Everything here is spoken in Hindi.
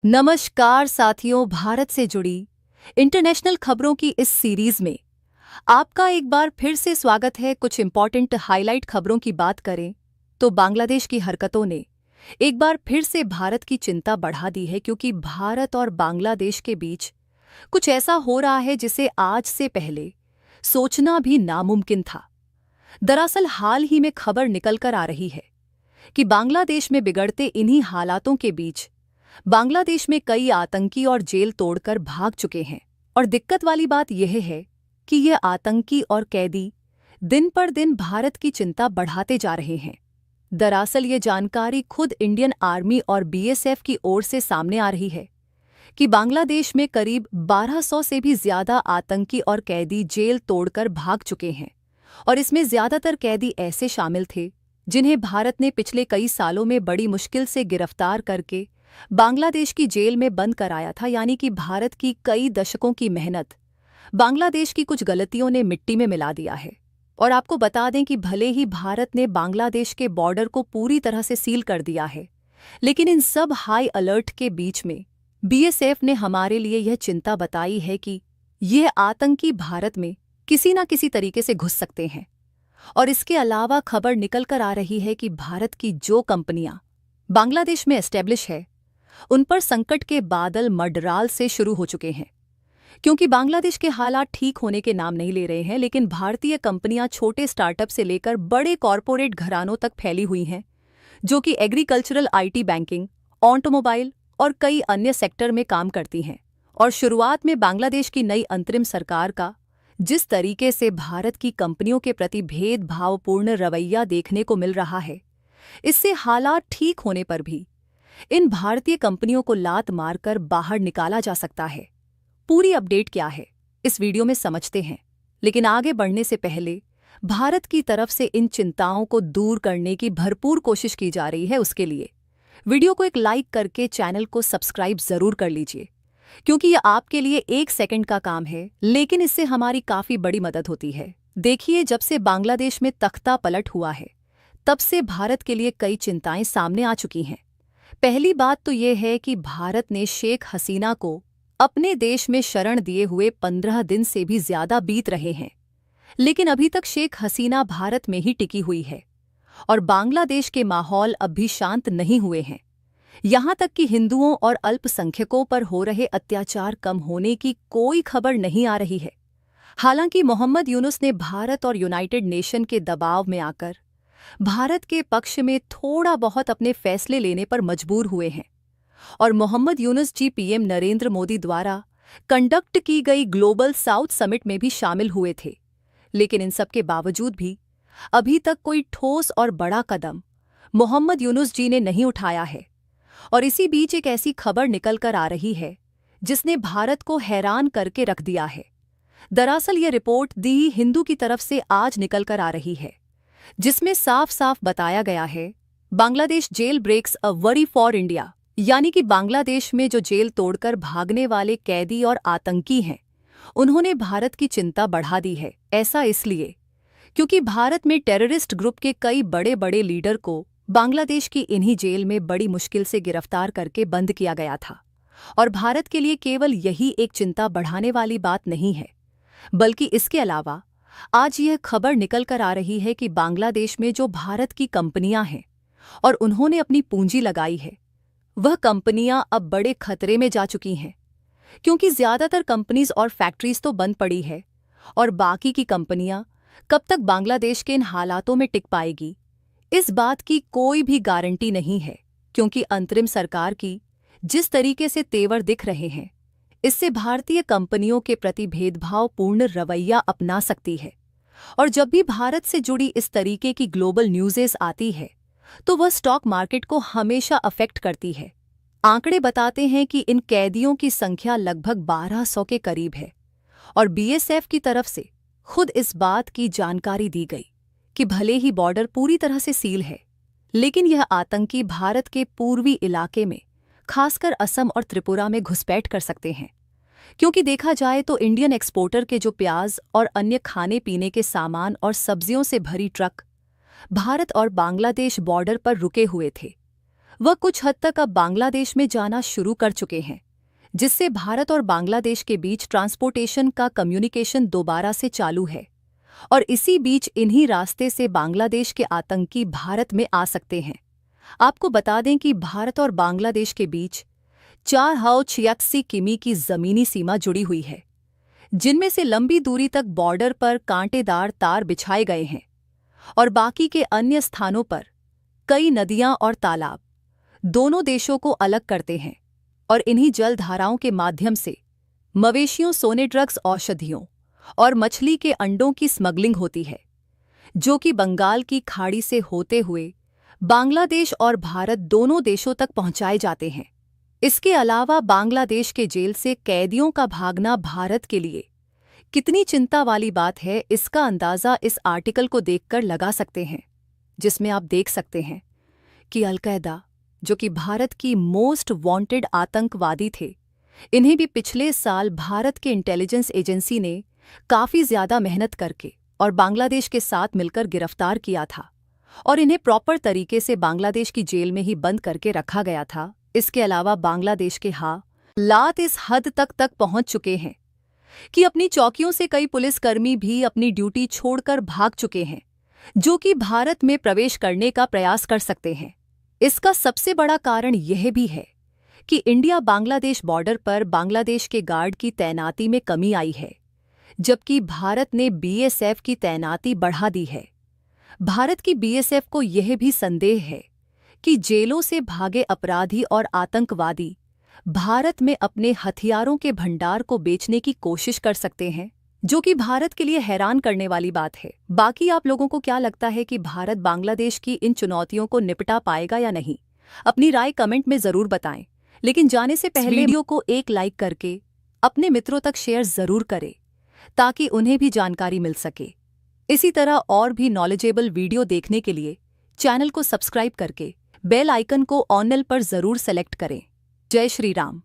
नमस्कार साथियों, भारत से जुड़ी इंटरनेशनल खबरों की इस सीरीज में आपका एक बार फिर से स्वागत है। कुछ इंपॉर्टेंट हाईलाइट खबरों की बात करें तो बांग्लादेश की हरकतों ने एक बार फिर से भारत की चिंता बढ़ा दी है, क्योंकि भारत और बांग्लादेश के बीच कुछ ऐसा हो रहा है जिसे आज से पहले सोचना भी नामुमकिन था। दरअसल हाल ही में खबर निकल कर आ रही है कि बांग्लादेश में बिगड़ते इन्हीं हालातों के बीच बांग्लादेश में कई आतंकी और जेल तोड़कर भाग चुके हैं। और दिक्कत वाली बात यह है कि ये आतंकी और कैदी दिन पर दिन भारत की चिंता बढ़ाते जा रहे हैं। दरअसल ये जानकारी खुद इंडियन आर्मी और बीएसएफ की ओर से सामने आ रही है कि बांग्लादेश में करीब 1200 से भी ज्यादा आतंकी और कैदी जेल तोड़कर भाग चुके हैं। और इसमें ज्यादातर कैदी ऐसे शामिल थे जिन्हें भारत ने पिछले कई सालों में बड़ी मुश्किल से गिरफ्तार करके बांग्लादेश की जेल में बंद कराया था। यानी कि भारत की कई दशकों की मेहनत बांग्लादेश की कुछ गलतियों ने मिट्टी में मिला दिया है। और आपको बता दें कि भले ही भारत ने बांग्लादेश के बॉर्डर को पूरी तरह से सील कर दिया है, लेकिन इन सब हाई अलर्ट के बीच में बीएसएफ ने हमारे लिए यह चिंता बताई है कि यह आतंकी भारत में किसी न किसी तरीके से घुस सकते हैं। और इसके अलावा खबर निकल कर आ रही है कि भारत की जो कंपनियां बांग्लादेश में एस्टेब्लिश है, उन पर संकट के बादल मडराल से शुरू हो चुके हैं। क्योंकि बांग्लादेश के हालात ठीक होने के नाम नहीं ले रहे हैं, लेकिन भारतीय कंपनियां छोटे स्टार्टअप से लेकर बड़े कॉरपोरेट घरानों तक फैली हुई हैं, जो कि एग्रीकल्चरल, आईटी, बैंकिंग, ऑटोमोबाइल और कई अन्य सेक्टर में काम करती हैं। और शुरुआत में बांग्लादेश की नई अंतरिम सरकार का जिस तरीके से भारत की कंपनियों के प्रति भेदभावपूर्ण रवैया देखने को मिल रहा है, इससे हालात ठीक होने पर भी इन भारतीय कंपनियों को लात मारकर बाहर निकाला जा सकता है। पूरी अपडेट क्या है, इस वीडियो में समझते हैं। लेकिन आगे बढ़ने से पहले भारत की तरफ से इन चिंताओं को दूर करने की भरपूर कोशिश की जा रही है। उसके लिए वीडियो को एक लाइक करके चैनल को सब्सक्राइब जरूर कर लीजिए, क्योंकि यह आपके लिए 1 सेकंड का काम है, लेकिन इससे हमारी काफी बड़ी मदद होती है। देखिए, जब से बांग्लादेश में तख्ता पलट हुआ है, तब से भारत के लिए कई चिंताएं सामने आ चुकी हैं। पहली बात तो यह है कि भारत ने शेख हसीना को अपने देश में शरण दिए हुए 15 दिन से भी ज्यादा बीत रहे हैं, लेकिन अभी तक शेख हसीना भारत में ही टिकी हुई है और बांग्लादेश के माहौल अब भी शांत नहीं हुए हैं। यहां तक कि हिंदुओं और अल्पसंख्यकों पर हो रहे अत्याचार कम होने की कोई खबर नहीं आ रही है। हालांकि मोहम्मद यूनुस ने भारत और यूनाइटेड नेशन के दबाव में आकर भारत के पक्ष में थोड़ा बहुत अपने फैसले लेने पर मजबूर हुए हैं। और मोहम्मद यूनुस जी पीएम नरेंद्र मोदी द्वारा कंडक्ट की गई ग्लोबल साउथ समिट में भी शामिल हुए थे। लेकिन इन सब के बावजूद भी अभी तक कोई ठोस और बड़ा कदम मोहम्मद यूनुस जी ने नहीं उठाया है। और इसी बीच एक ऐसी खबर निकल कर आ रही है जिसने भारत को हैरान करके रख दिया है। दरअसल ये रिपोर्ट दी हिंदू की तरफ से आज निकल कर आ रही है, जिसमें साफ साफ बताया गया है, Bangladesh jail breaks a worry for India. यानी कि बांग्लादेश में जो जेल तोड़कर भागने वाले कैदी और आतंकी हैं, उन्होंने भारत की चिंता बढ़ा दी है। ऐसा इसलिए क्योंकि भारत में टेररिस्ट ग्रुप के कई बड़े बड़े लीडर को बांग्लादेश की इन्हीं जेल में बड़ी मुश्किल से गिरफ्तार करके बंद किया गया था। और भारत के लिए केवल यही एक चिंता बढ़ाने वाली बात नहीं है, बल्कि इसके अलावा आज यह खबर निकल कर आ रही है कि बांग्लादेश में जो भारत की कंपनियां हैं और उन्होंने अपनी पूंजी लगाई है, वह कंपनियां अब बड़े खतरे में जा चुकी हैं। क्योंकि ज्यादातर कंपनीज और फैक्ट्रीज तो बंद पड़ी है, और बाकी की कंपनियां कब तक बांग्लादेश के इन हालातों में टिक पाएगी, इस बात की कोई भी गारंटी नहीं है। क्योंकि अंतरिम सरकार की जिस तरीके से तेवर दिख रहे हैं, इससे भारतीय कंपनियों के प्रति भेदभावपूर्ण रवैया अपना सकती है। और जब भी भारत से जुड़ी इस तरीके की ग्लोबल न्यूज़ेस आती है, तो वह स्टॉक मार्केट को हमेशा अफेक्ट करती है। आंकड़े बताते हैं कि इन कैदियों की संख्या लगभग 1200 के करीब है। और बीएसएफ की तरफ से खुद इस बात की जानकारी दी गई कि भले ही बॉर्डर पूरी तरह से सील है, लेकिन यह आतंकी भारत के पूर्वी इलाके में, खासकर असम और त्रिपुरा में घुसपैठ कर सकते हैं। क्योंकि देखा जाए तो इंडियन एक्सपोर्टर के जो प्याज और अन्य खाने पीने के सामान और सब्जियों से भरी ट्रक भारत और बांग्लादेश बॉर्डर पर रुके हुए थे, वह कुछ हद तक अब बांग्लादेश में जाना शुरू कर चुके हैं, जिससे भारत और बांग्लादेश के बीच ट्रांसपोर्टेशन का कम्युनिकेशन दोबारा से चालू है। और इसी बीच इन्हीं रास्ते से बांग्लादेश के आतंकी भारत में आ सकते हैं। आपको बता दें कि भारत और बांग्लादेश के बीच 486 किमी की जमीनी सीमा जुड़ी हुई है, जिनमें से लंबी दूरी तक बॉर्डर पर कांटेदार तार बिछाए गए हैं और बाकी के अन्य स्थानों पर कई नदियां और तालाब दोनों देशों को अलग करते हैं। और इन्हीं जलधाराओं के माध्यम से मवेशियों, सोने, ड्रग्स, औषधियों और मछली के अंडों की स्मगलिंग होती है, जो कि बंगाल की खाड़ी से होते हुए बांग्लादेश और भारत दोनों देशों तक पहुंचाए जाते हैं। इसके अलावा बांग्लादेश के जेल से कैदियों का भागना भारत के लिए कितनी चिंता वाली बात है, इसका अंदाज़ा इस आर्टिकल को देखकर लगा सकते हैं, जिसमें आप देख सकते हैं कि अलकायदा, जो कि भारत की मोस्ट वांटेड आतंकवादी थे, इन्हें भी पिछले साल भारत के इंटेलिजेंस एजेंसी ने काफ़ी ज़्यादा मेहनत करके और बांग्लादेश के साथ मिलकर गिरफ्तार किया था और इन्हें प्रॉपर तरीके से बांग्लादेश की जेल में ही बंद करके रखा गया था। इसके अलावा बांग्लादेश के हालात इस हद तक पहुंच चुके हैं कि अपनी चौकियों से कई पुलिसकर्मी भी अपनी ड्यूटी छोड़कर भाग चुके हैं, जो कि भारत में प्रवेश करने का प्रयास कर सकते हैं। इसका सबसे बड़ा कारण यह भी है कि इंडिया बांग्लादेश बॉर्डर पर बांग्लादेश के गार्ड की तैनाती में कमी आई है, जबकि भारत ने बीएसएफ की तैनाती बढ़ा दी है। भारत की बीएसएफ को यह भी संदेह है कि जेलों से भागे अपराधी और आतंकवादी भारत में अपने हथियारों के भंडार को बेचने की कोशिश कर सकते हैं, जो कि भारत के लिए हैरान करने वाली बात है। बाकी आप लोगों को क्या लगता है कि भारत बांग्लादेश की इन चुनौतियों को निपटा पाएगा या नहीं? अपनी राय कमेंट में ज़रूर बताएं। लेकिन जाने से पहले वीडियो को एक लाइक करके अपने मित्रों तक शेयर ज़रूर करें, ताकि उन्हें भी जानकारी मिल सके। इसी तरह और भी नॉलेजेबल वीडियो देखने के लिए चैनल को सब्सक्राइब करके बेल आइकन को ऑल पर ज़रूर सेलेक्ट करें। जय श्री राम।